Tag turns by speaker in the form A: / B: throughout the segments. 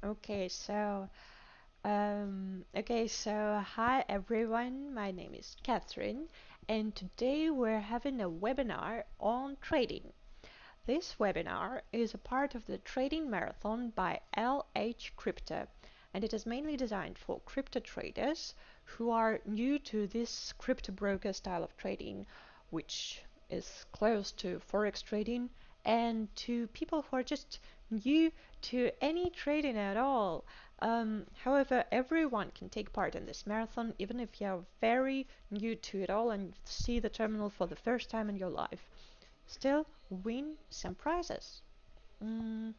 A: Okay, so hi everyone. My name is Catherine, and today we're having a webinar on trading. This webinar is a part of the trading marathon by LH Crypto, and it is mainly designed for crypto traders who are new to this crypto broker style of trading, which is close to forex trading, and to people who are just new to any trading at all. However, everyone can take part in this marathon, even if you're very new to it all and see the terminal for the first time in your life. Still win some prizes. Mhm.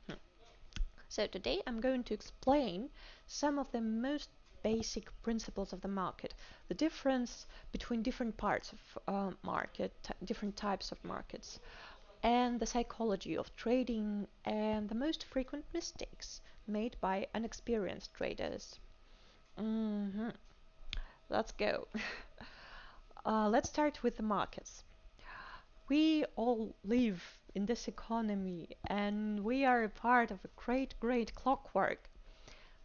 A: So today I'm going to explain some of the most basic principles of the market, the difference between different parts of market, different types of markets, and the psychology of trading and the most frequent mistakes made by inexperienced traders. hmm Let's go. Let's start with the markets. We all live in this economy and we are a part of a great clockwork.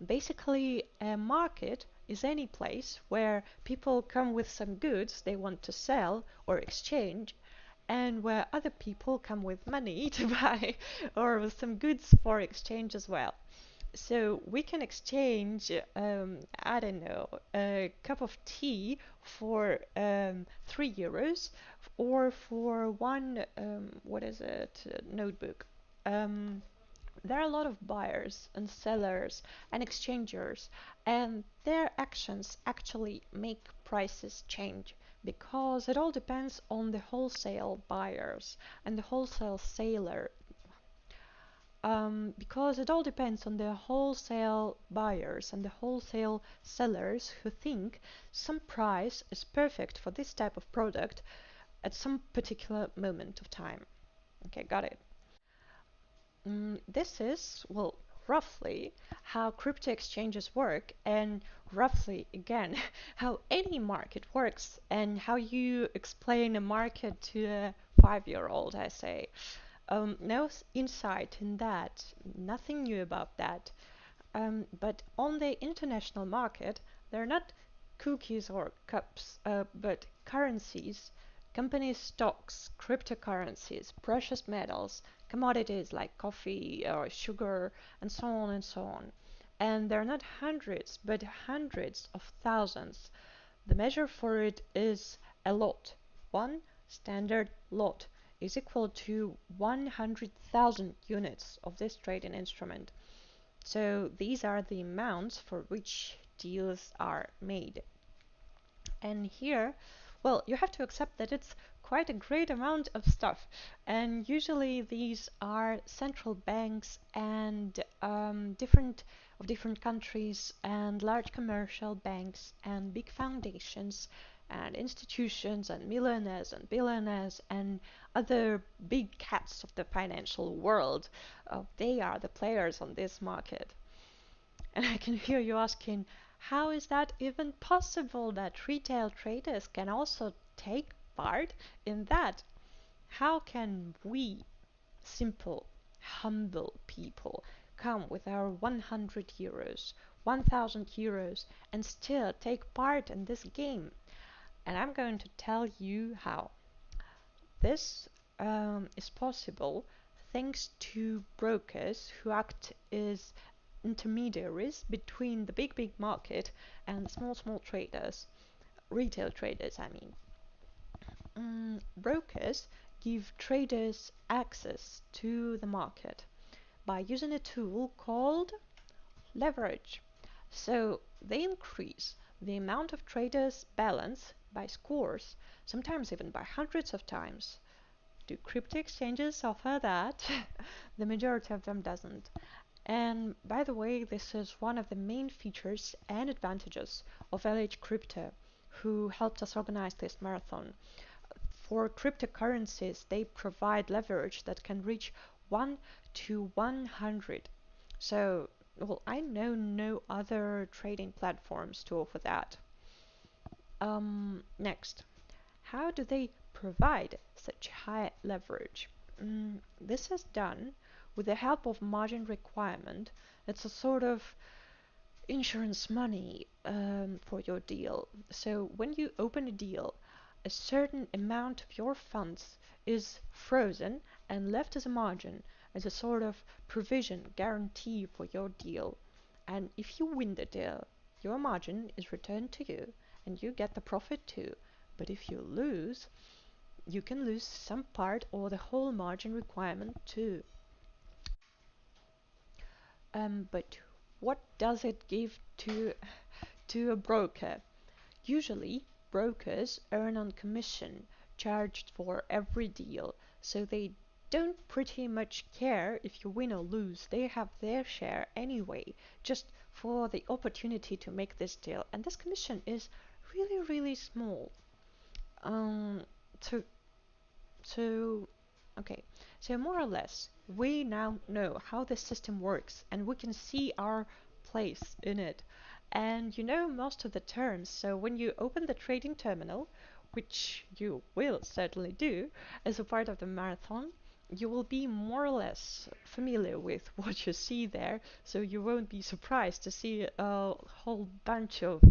A: Basically, a market is any place where people come with some goods they want to sell or exchange, and where other people come with money to buy or with some goods for exchange as well. So we can exchange, I don't know, a cup of tea for €3 or for one, what is it, notebook. Um, there are a lot of buyers and sellers and exchangers, and their actions actually make prices change because it all depends on the wholesale buyers and the wholesale seller. Because it all depends on the wholesale buyers and the wholesale sellers who think some price is perfect for this type of product at some particular moment of time. Okay, got it. This is, well, roughly how crypto exchanges work, and roughly, again, how any market works, and how you explain a market to a 5-year-old, I say. No insight in that, nothing new about that. But on the international market, they're not cookies or cups, but currencies, companies' stocks, cryptocurrencies, precious metals, commodities like coffee or sugar, and so on and so on. And they're not hundreds, but hundreds of thousands. The measure for it is a lot. One standard lot is equal to 100,000 units of this trading instrument. So these are the amounts for which deals are made. And here, well, you have to accept that it's quite a great amount of stuff. And usually these are central banks and different countries and large commercial banks and big foundations and institutions and millionaires and billionaires and other big cats of the financial world. They are the players on this market. And I can hear you asking, how is that even possible that retail traders can also take part in that? How can we, simple, humble people, come with our €100, €1,000, and still take part in this game? And I'm going to tell you how. This is possible thanks to brokers who act as intermediaries between the big market and small traders, retail traders, I mean. Brokers give traders access to the market by using a tool called leverage. So they increase the amount of traders' balance by scores, sometimes even by hundreds of times. Do crypto exchanges offer that? The majority of them doesn't. And by the way, this is one of the main features and advantages of LH Crypto, who helped us organize this marathon. For cryptocurrencies, they provide leverage that can reach 1 to 100. So, well, I know no other trading platforms to offer that. Next, how do they provide such high leverage? This is done with the help of margin requirement. It's a sort of insurance money for your deal. So when you open a deal, a certain amount of your funds is frozen and left as a margin, as a sort of provision guarantee for your deal. And if you win the deal, your margin is returned to you and you get the profit too. But if you lose, you can lose some part or the whole margin requirement too. But what does it give to a broker? Usually, brokers earn on commission charged for every deal, so they don't pretty much care if you win or lose. They have their share anyway, just for the opportunity to make this deal. And this commission is really, really small. Um, so so, okay, so more or less, we now know how the system works and we can see our place in it. And you know most of the terms, so when you open the trading terminal, which you will certainly do as a part of the marathon, you will be more or less familiar with what you see there, so you won't be surprised to see a whole bunch of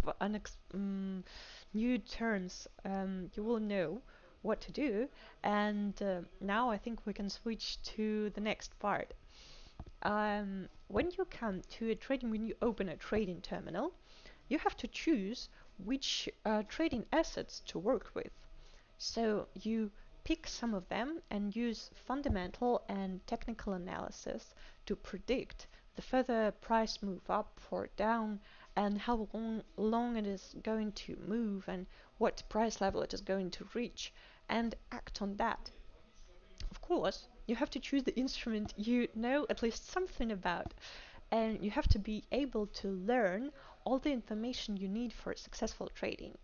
A: new terms. You will know what to do. And now I think we can switch to the next part. When you come to a trading, when you open a trading terminal, you have to choose which trading assets to work with. So you pick some of them and use fundamental and technical analysis to predict the further price move up or down and how long it is going to move and what price level it is going to reach and act on that. Of course, you have to choose the instrument you know at least something about, and you have to be able to learn all the information you need for successful trading.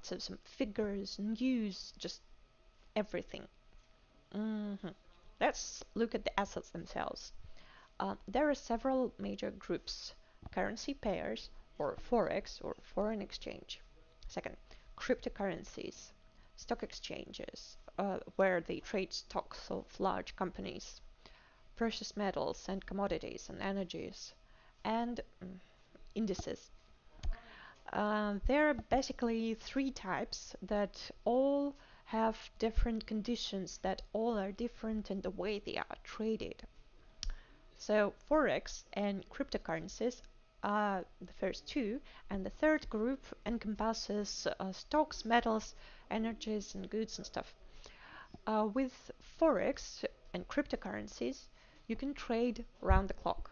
A: So some figures, news, just everything. Mhm. Let's look at the assets themselves. There are several major groups: currency pairs, or forex, or foreign exchange. Second, cryptocurrencies, stock exchanges, where they trade stocks of large companies, precious metals and commodities and energies, and indices. There are basically three types that all have different conditions, that all are different in the way they are traded. So forex and cryptocurrencies are the first two, and the third group encompasses stocks, metals, energies, and goods and stuff. With forex and cryptocurrencies, you can trade round the clock.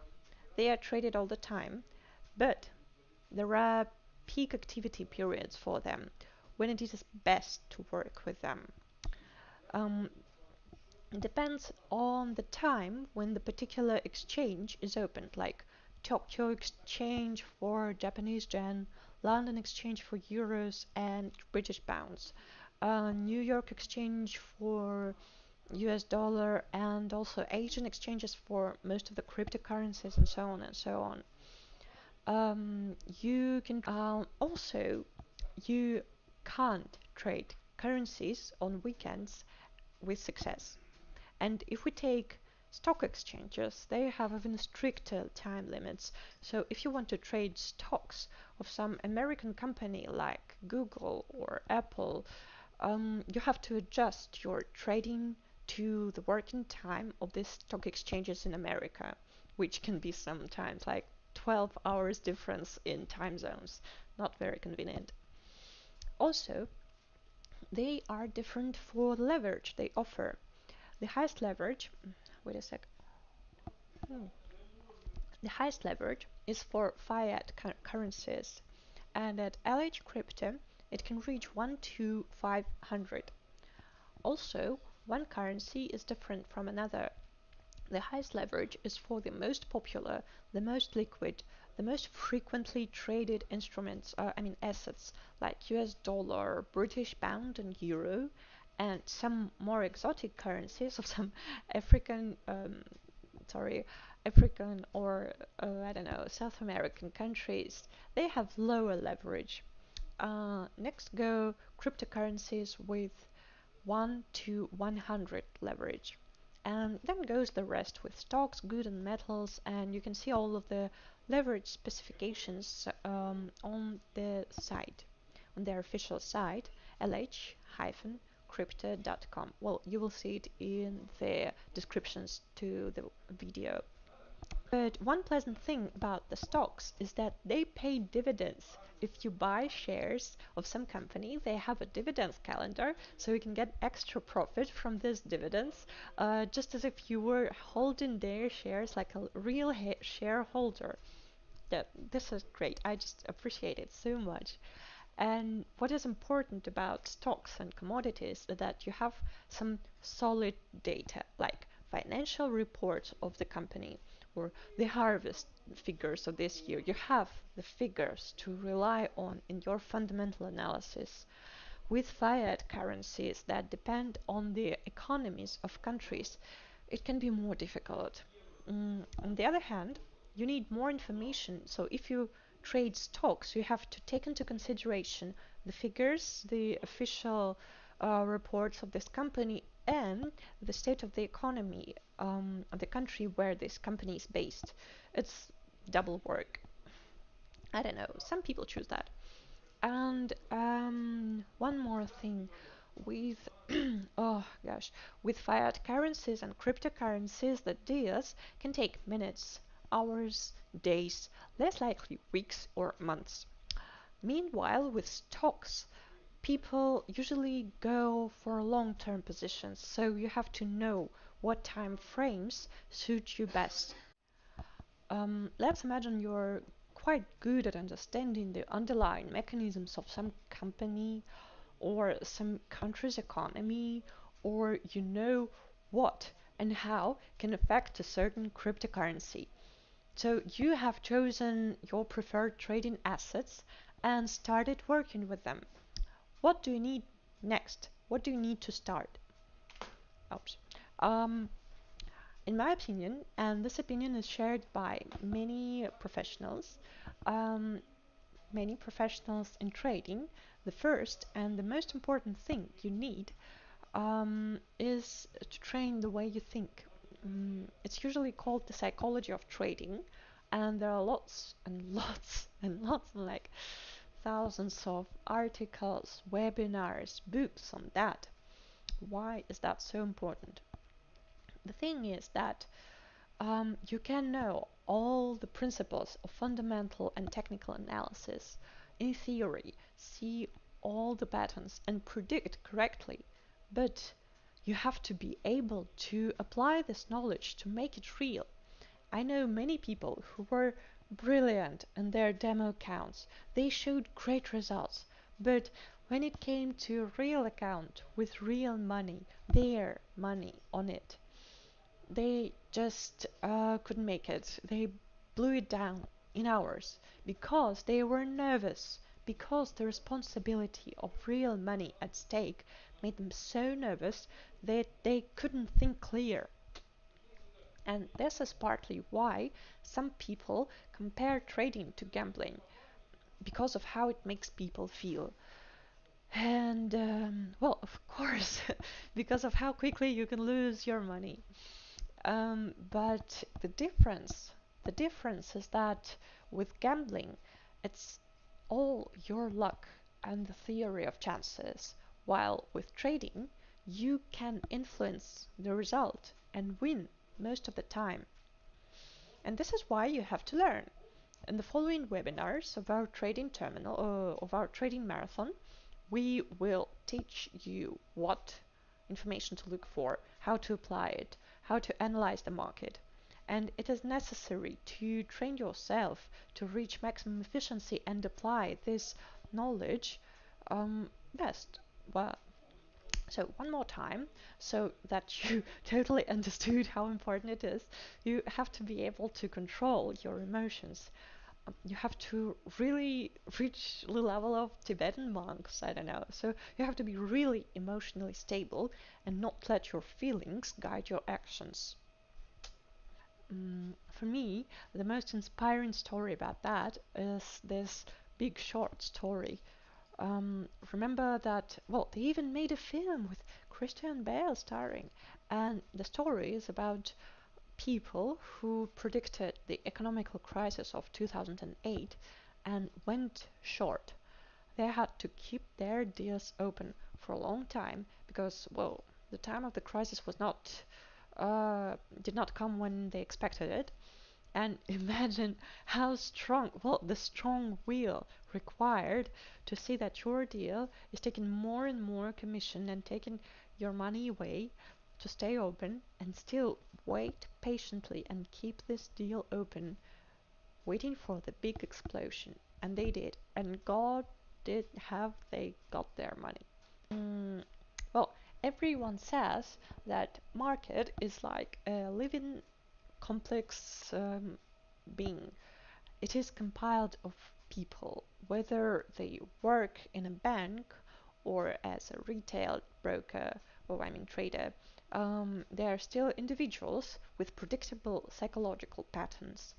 A: They are traded all the time, but there are peak activity periods for them when it is best to work with them. Um, Depends on the time when the particular exchange is opened, like Tokyo Exchange for Japanese yen, London Exchange for euros and British pounds, New York Exchange for US dollar, and also Asian exchanges for most of the cryptocurrencies and so on and so on. You can also you can't trade currencies on weekends with success. And if we take stock exchanges, they have even stricter time limits. So if you want to trade stocks of some American company like Google or Apple, you have to adjust your trading to the working time of these stock exchanges in America, which can be sometimes like 12 hours difference in time zones. Not very convenient. Also, they are different for the leverage they offer. The highest leverage, wait a sec. Hmm. The highest leverage is for fiat currencies, and at LH Crypto, it can reach 1 to 500. Also, one currency is different from another. The highest leverage is for the most popular, the most liquid, the most frequently traded instruments, assets like US dollar, British pound, and euro, and some more exotic currencies of some African, African or I don't know, South American countries. They have lower leverage. Next go cryptocurrencies with 1 to 100 leverage. And then goes the rest with stocks, goods and metals, and you can see all of the leverage specifications on the site, on their official site, lh-crypto.com. Well, you will see it in the descriptions to the video. But one pleasant thing about the stocks is that they pay dividends. If you buy shares of some company, they have a dividends calendar, so you can get extra profit from these dividends, just as if you were holding their shares like a real shareholder. Yeah, this is great. I just appreciate it so much. And what is important about stocks and commodities is that you have some solid data, like financial reports of the company or the harvest figures of this year. You have the figures to rely on in your fundamental analysis. With fiat currencies that depend on the economies of countries, it can be more difficult. On the other hand, you need more information. So if you trade stocks, you have to take into consideration the figures, the official reports of this company, and the state of the economy of the country where this company is based. It's double work. I don't know. Some people choose that. And one more thing with oh gosh, with fiat currencies and cryptocurrencies, the deals can take minutes, hours, days, less likely weeks or months. Meanwhile, with stocks, people usually go for long-term positions, so you have to know what time frames suit you best. Let's imagine you're quite good at understanding the underlying mechanisms of some company or some country's economy, or you know what and how can affect a certain cryptocurrency. So you have chosen your preferred trading assets and started working with them. What do you need next? What do you need to start? Oops. Um, in my opinion, and this opinion is shared by um, many professionals in trading, the first and the most important thing you need is to train the way you think. It's usually called the psychology of trading, and there are lots and lots and lots, like thousands of articles, webinars, books on that. Why is that so important? The thing is that you can know all the principles of fundamental and technical analysis in theory, see all the patterns and predict correctly, but you have to be able to apply this knowledge to make it real. I know many people who were brilliant in their demo accounts. They showed great results, but when it came to a real account with real money, their money on it, they just couldn't make it. They blew it down in hours because they were nervous, because the responsibility of real money at stake made them so nervous that they couldn't think clear. And this is partly why some people compare trading to gambling, because of how it makes people feel. And, well, of course, because of how quickly you can lose your money. But the difference is that with gambling, it's all your luck and the theory of chances, while with trading, you can influence the result and win most of the time. And this is why you have to learn. In the following webinars of our trading terminal, of our trading marathon, we will teach you what information to look for, how to apply it, how to analyze the market. And it is necessary to train yourself to reach maximum efficiency and apply this knowledge best. Well, so one more time, so that you totally understood how important it is, you have to be able to control your emotions. You have to really reach the level of Tibetan monks, I don't know. So you have to be really emotionally stable and not let your feelings guide your actions. For me, the most inspiring story about that is this Big Short story. Remember that, well, they even made a film with Christian Bale starring. And the story is about people who predicted the economical crisis of 2008 and went short. They had to keep their deals open for a long time because, well, the time of the crisis was not did not come when they expected it. And imagine how strong, well, the strong will required to see that your deal is taking more and more commission and taking your money away to stay open and still wait patiently and keep this deal open, waiting for the big explosion. And they did. And God did have they got their money. Mm, well, everyone says that market is like a living complex being. It is compiled of people, whether they work in a bank or as a retail broker or I mean trader. They are still individuals with predictable psychological patterns.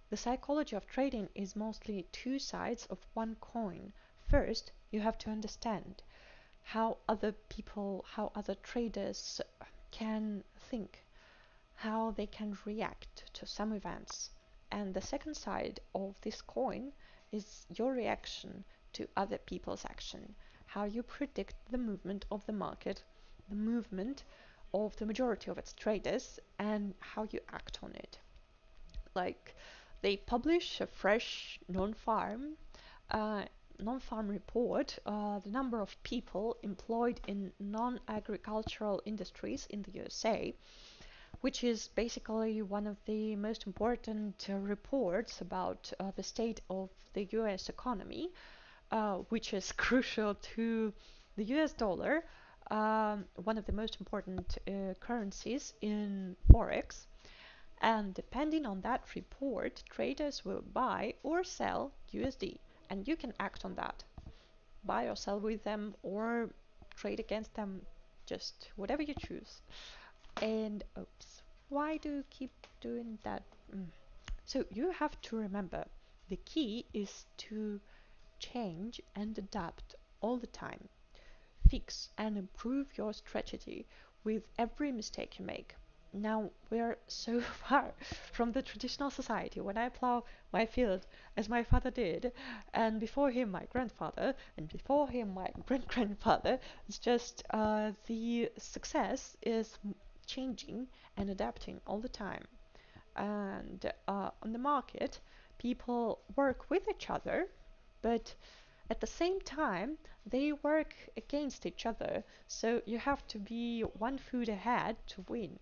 A: The psychology of trading is mostly two sides of one coin. First, you have to understand how other people, how other traders can think, how they can react to some events. And the second side of this coin is your reaction to other people's action, how you predict the movement of the market, the movement of the majority of its traders, and how you act on it. Like they publish a fresh uh, non-farm report, the number of people employed in non-agricultural industries in the USA, which is basically one of the most important reports about the state of the US economy, which is crucial to the US dollar, one of the most important currencies in Forex. And depending on that report, traders will buy or sell USD, and you can act on that. Buy or sell with them or trade against them, just whatever you choose. And oops, why do you keep doing that? So you have to remember the key is to change and adapt all the time. Fix and improve your strategy with every mistake you make. Now we're so far from the traditional society when I plow my field as my father did, and before him my grandfather, and before him my great grandfather. It's just the success is changing and adapting all the time. And on the market, people work with each other, but at the same time, they work against each other, so you have to be one foot ahead to win.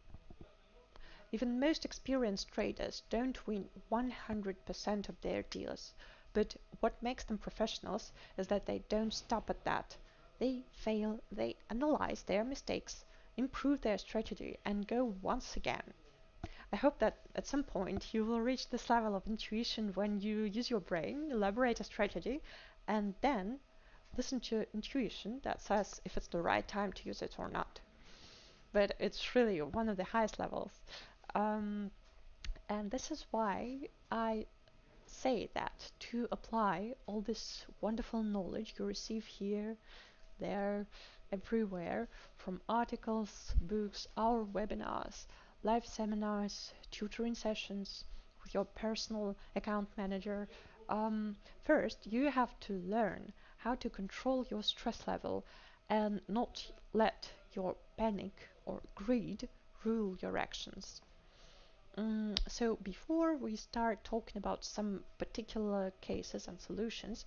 A: Even most experienced traders don't win 100% of their deals, but what makes them professionals is that they don't stop at that. They fail, they analyze their mistakes, improve their strategy, and go once again. I hope that at some point you will reach this level of intuition when you use your brain, elaborate a strategy, and then listen to intuition that says if it's the right time to use it or not. But it's really one of the highest levels. Um, and this is why I say that to apply all this wonderful knowledge you receive here, there, everywhere, from articles, books, our webinars, live seminars, tutoring sessions with your personal account manager. First, you have to learn how to control your stress level and not let your panic or greed rule your actions. So before we start talking about some particular cases and solutions,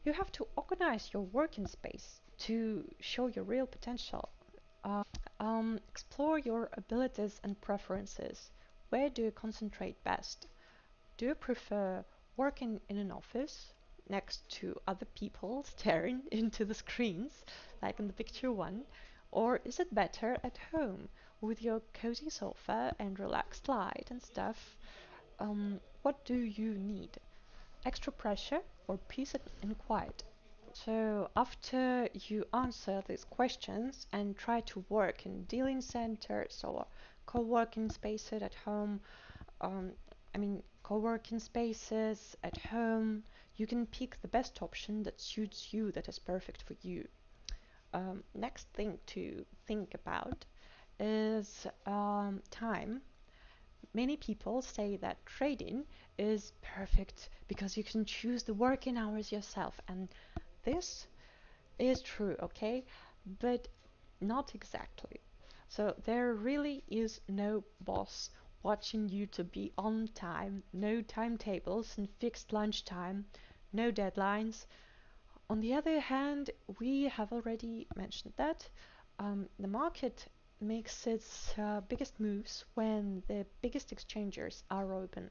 A: you have to organize your working space to show your real potential. Explore your abilities and preferences. Where do you concentrate best? Do you prefer working in an office next to other people staring into the screens, like in the picture one? Or is it better at home with your cozy sofa and relaxed light and stuff? What do you need? Extra pressure or peace and quiet? So after you answer these questions and try to work in dealing centers or co-working spaces at home, um, co-working spaces at home, you can pick the best option that suits you, that is perfect for you. Next thing to think about is time. Many people say that trading is perfect because you can choose the working hours yourself, and this is true, okay? But not exactly. So there really is no boss watching you to be on time, no timetables and fixed lunch time, no deadlines. On the other hand, we have already mentioned that the market makes its biggest moves when the biggest exchangers are open.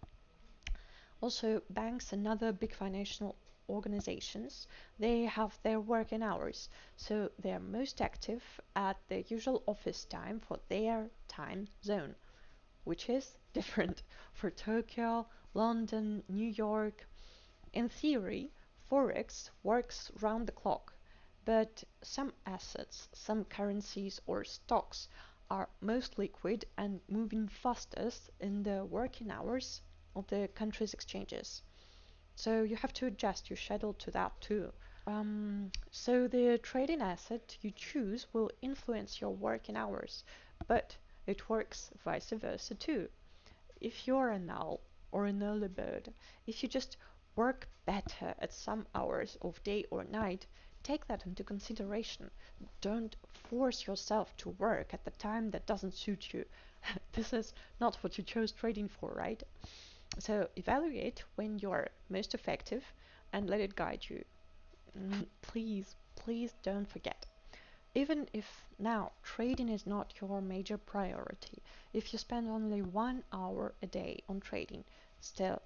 A: Also, banks and other big financial organizations, they have their working hours, so they are most active at their usual office time for their time zone, which is different for Tokyo, London, New York. In theory, Forex works round the clock, but some assets, some currencies or stocks are most liquid and moving fastest in the working hours of the country's exchanges. So you have to adjust your schedule to that too. So the trading asset you choose will influence your working hours, but it works vice versa too. If you're a null or an early bird, if you just work better at some hours of day or night, take that into consideration. Don't force yourself to work at the time that doesn't suit you. This is not what you chose trading for, right? So evaluate when you're most effective and let it guide you. Please, please don't forget. Even if now trading is not your major priority, if you spend only 1 hour a day on trading, still,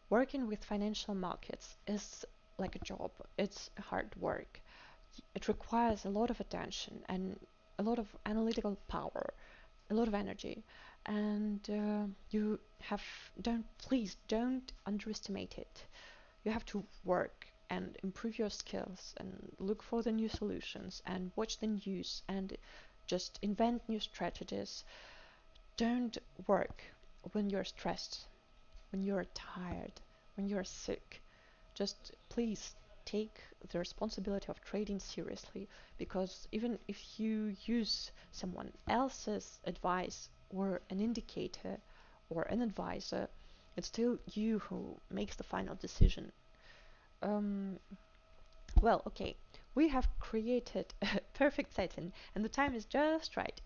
A: working with financial markets is like a job. It's hard work. It requires a lot of attention and a lot of analytical power, a lot of energy. And you have, please don't underestimate it. You have to work and improve your skills and look for the new solutions and watch the news and just invent new strategies. Don't work when you're stressed, when you're tired, when you're sick. Just please take the responsibility of trading seriously, because even if you use someone else's advice or an indicator or an advisor, it's still you who makes the final decision. Um, well, okay, we have created a perfect setting and the time is just right.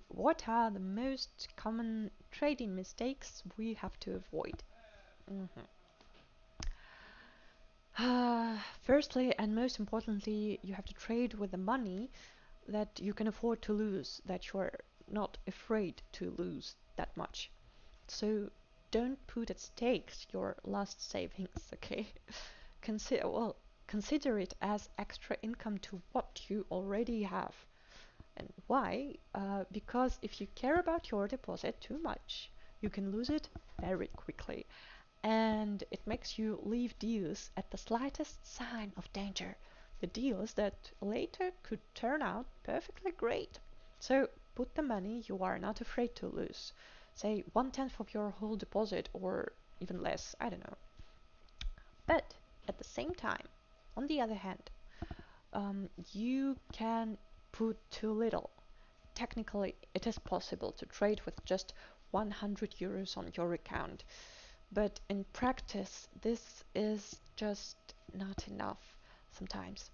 A: What are the most common trading mistakes we have to avoid? Mhm. Firstly, and most importantly, you have to trade with the money that you can afford to lose, that you're not afraid to lose that much. So don't put at stake your last savings, okay? Consider, well, consider it as extra income to what you already have. And why? Because if you care about your deposit too much, you can lose it very quickly. And it makes you leave deals at the slightest sign of danger. The deals that later could turn out perfectly great. So put the money you are not afraid to lose. Say 1/10 of your whole deposit or even less, I don't know. But at the same time, on the other hand, you can put too little. Technically, it is possible to trade with just 100 euros on your account, but in practice, this is just not enough sometimes.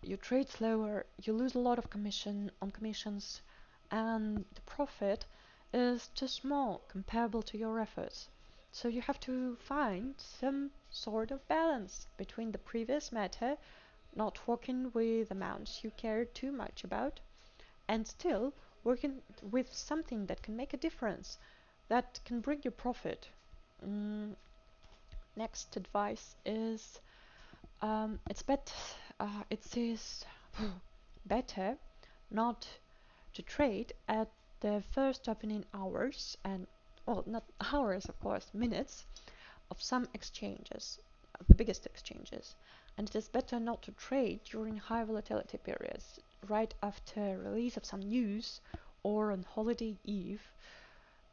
A: You trade slower, you lose a lot of commission on commissions, and the profit is too small comparable to your efforts. So you have to find some sort of balance between the previous method, not working with amounts you care too much about, and still working with something that can make a difference, that can bring you profit. Mm, Next advice is it is better not to trade at the first opening hours and, well, not hours, of course, minutes of some exchanges, the biggest exchanges. And it is better not to trade during high volatility periods, right after release of some news or on holiday eve.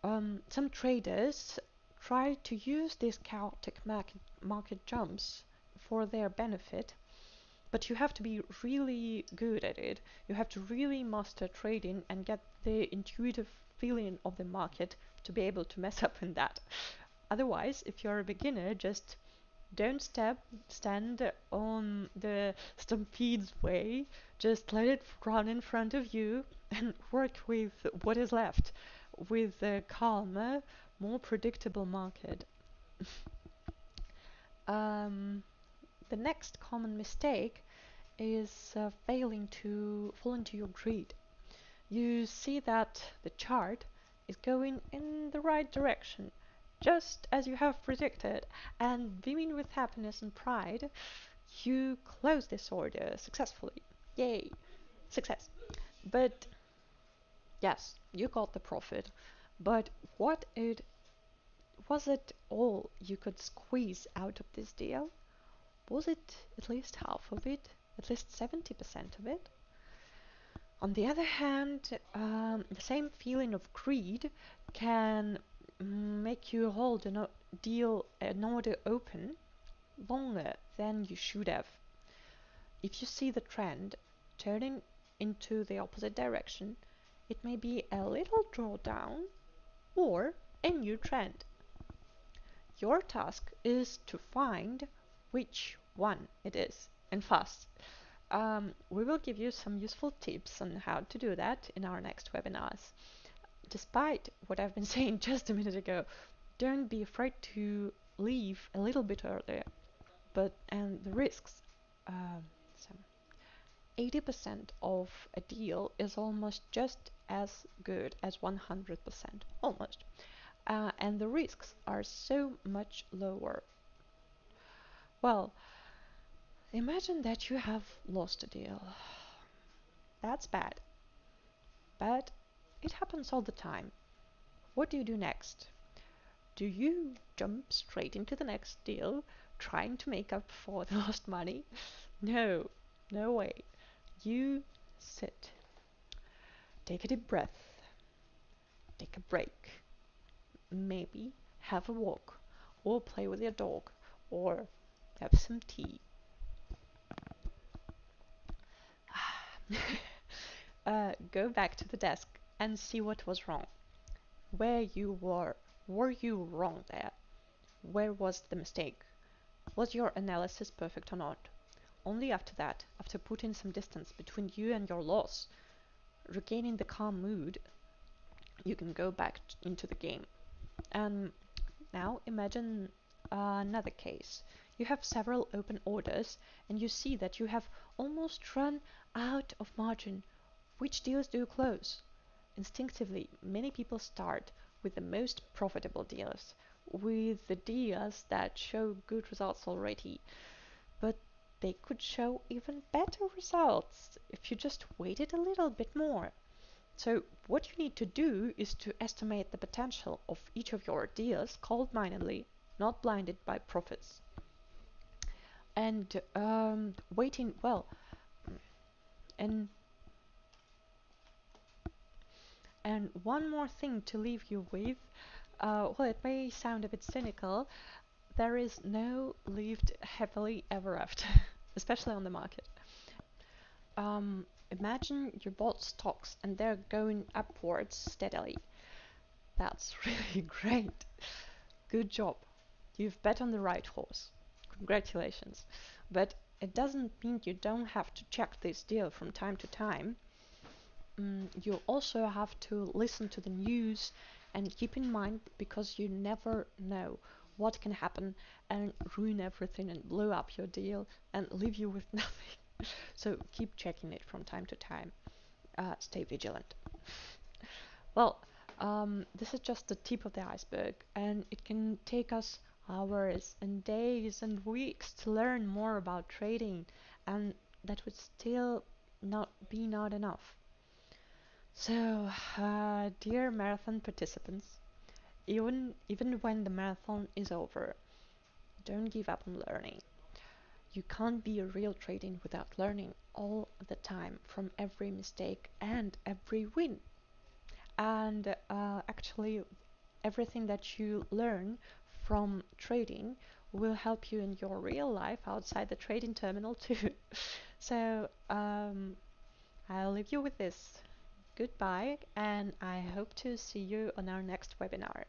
A: Some traders try to use these chaotic market jumps for their benefit, But you have to be really good at it. You have to really master trading and get the intuitive feeling of the market to be able to mess up in that. Otherwise, if you're a beginner, just don't stand on the stampede's way. Just let it run in front of you and work with what is left, with a calmer, more predictable market. um, the next common mistake is failing to fall into your greed. You see that the chart is going in the right direction, just as you have predicted, and beaming with happiness and pride, you close this order successfully. Yay! Success. But yes, you got the profit. But what it was it all you could squeeze out of this deal? Was it at least half of it? At least 70% of it? On the other hand, the same feeling of greed can make you hold a deal, an order open longer than you should have. If you see the trend turning into the opposite direction, it may be a little drawdown or a new trend. Your task is to find which one it is, and fast. We will give you some useful tips on how to do that in our next webinars. Despite what I've been saying just a minute ago, don't be afraid to leave a little bit earlier. And the risks. So 80% of a deal is almost just as good as 100%, almost. And the risks are so much lower. Well, imagine that you have lost a deal. That's bad, but it happens all the time. What do you do next? Do you jump straight into the next deal, trying to make up for the lost money? No, no way. You sit, take a deep breath, take a break, maybe have a walk, or play with your dog, or have some tea. Go back to the desk and see what was wrong. Where you were. Were you wrong there? Where was the mistake? Was your analysis perfect or not? Only after that, after putting some distance between you and your loss, regaining the calm mood, you can go back into the game. And now imagine another case. You have several open orders and you see that you have almost run out of margin. Which deals do you close? Instinctively, many people start with the most profitable deals, with the deals that show good results already. But they could show even better results if you just waited a little bit more. So what you need to do is to estimate the potential of each of your deals cold-mindedly, not blinded by profits. And waiting, well, and and one more thing to leave you with, well, it may sound a bit cynical, there is no lived happily ever after, especially on the market. Imagine you bought stocks and they're going upwards steadily. That's really great. Good job. You've bet on the right horse. Congratulations. But it doesn't mean you don't have to check this deal from time to time. You also have to listen to the news and keep in mind, because you never know what can happen and ruin everything and blow up your deal and leave you with nothing. So keep checking it from time to time. Stay vigilant. Well, this is just the tip of the iceberg, and it can take us hours and days and weeks to learn more about trading, and that would still not enough. So, dear marathon participants, even when the marathon is over, don't give up on learning. You can't be a real trading without learning all the time from every mistake and every win. And actually, everything that you learn from trading will help you in your real life outside the trading terminal too. So I'll leave you with this. Goodbye, and I hope to see you on our next webinar.